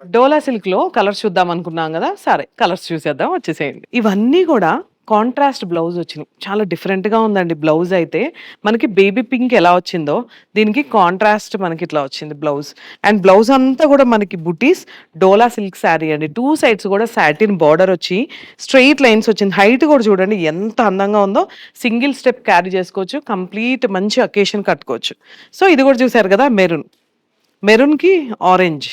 డోలా సిల్క్‌లో కలర్స్ చూద్దాం అనుకున్నాం గదా! సరే కలర్స్ చూసేద్దాం వచ్చేసేయండి. ఇవన్నీ గూడా కాంట్రాస్ట్ బ్లౌజ్ వచ్చినియి. చాలా డిఫరెంట్‌గా ఉందండి బ్లౌజ్ అయితే. మనకి బేబీ పింక్ ఎలా వచ్చిందో, దీనికి కాంట్రాస్ట్ మనకి ఇట్లా వచ్చింది బ్లౌజ్. అండ్ బ్లౌజ్ అంతా గూడా మనకి బుటీస్ డోలా సిల్క్ శారీ అండి. 2 సైడ్స్ గూడా సాటిన్ బోర్డర్ వచ్చి స్ట్రెయిట్ లైన్స్ వచ్చింది. హైట్ గూడా చూడండి ఎంత అందంగా ఉందో. సింగిల్ స్టెప్ క్యారీ చేసుకోవచ్చు. కంప్లీట్ మంచి అకేషన్ కట్టుకోవచ్చు. సో, ఇది గూడా చూసారు గదా! మెరూన్. మెరూన్‌కి ఆరెంజ్.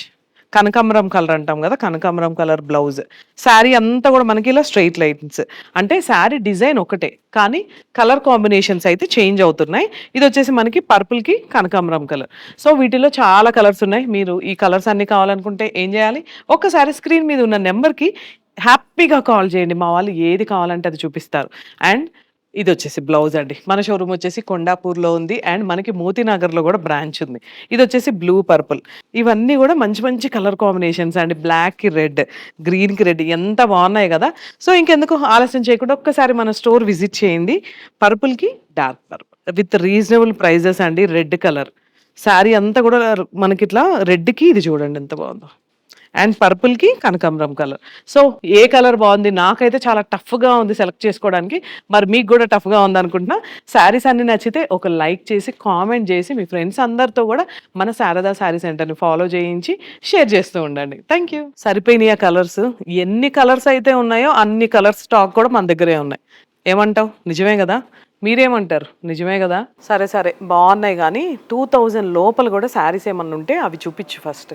కనకాంబరం కలర్ అంటాం గదా! కనకాంబరం కలర్ బ్లౌజ్. శారీ అంతా గూడా మనకి ఇలా స్ట్రెయిట్ లైన్స్. అంటే శారీ డిజైన్ ఒకటే. కానీ కలర్ కాంబినేషన్స్ అయితే చేంజ్ అవుతున్నాయి. ఇదొచ్చేసి మనకి పర్పుల్‌కి కనకాంబరం కలర్. సో, వీటిలో చాలా కలర్స్ ఉన్నాయి. మీరు ఈ కలర్స్ అన్నీ కావాలనుకుంటే ఏం జేయాలి? ఒక్కసారి స్క్రీన్ మీద ఉన్న నంబర్‌కి హ్యాపీగా కాల్ చేయండి. మా వాళ్ళు ఏది కావాలంటే అది చూపిస్తారు. అండ్ ఇదొచ్చేసి బ్లౌజ్ అండి. మన షోరూమ్ వచ్చేసి కొండాపూర్‌లో ఉంది. అండ్ మనకి మోతీనగర్‌లో గూడా బ్రాంచ్ ఉంది. ఇదొచ్చేసి బ్లూ, పర్పుల్. ఇవన్నీ గూడా మంచి మంచి కలర్ కాంబినేషన్స్ అండి. బ్లాక్‌కి రెడ్, గ్రీన్‌కి రెడ్ ఎంత బావున్నాయి గదా! సో, ఇంకెందుకు ఆలస్యం చేయకుండా ఒక్కసారి మన స్టోర్ విజిట్ చేయండి. పర్పుల్‌కి dark purple with reasonable prices అండి. Red colour. శారీ అంతా గూడా మనకిట్లా రెడ్‌కి ఇది చూడండి ఎంత బావుందో. అండ్ పర్పుల్‌కి కనకాంబరం కలర్. సో, ఏ కలర్ బావుంది? నాకైతే చాలా టఫ్‌గా ఉంది సెలెక్ట్ చేసుకోవడానికి. మరి మీకు గూడా టఫ్‌గా ఉందనుకుంటున్నా. శారీస్ అన్నీ నచ్చితే ఒక లైక్ చేసి, కామెంట్ జేసి, మీ ఫ్రెండ్స్ అందరితో గూడా మన శారదా శారీ సెంటర్‌ని ఫాలో చేయించి, షేర్ చేస్తూ ఉండండి. Thank you. సరిపోయినాయా కలర్స్? ఎన్ని కలర్స్ అయితే ఉన్నాయో అన్ని కలర్స్ స్టాక్ కూడా మన దగ్గరే ఉన్నాయి. ఏమంటావు? నిజమే గదా! మీరేమంటారు? నిజమే గదా! సరే, సరే బావున్నాయి గానీ 2000 లోపల గూడా శారీస్ ఏమన్నుంటే అవి చూపిచ్చు ఫస్ట్.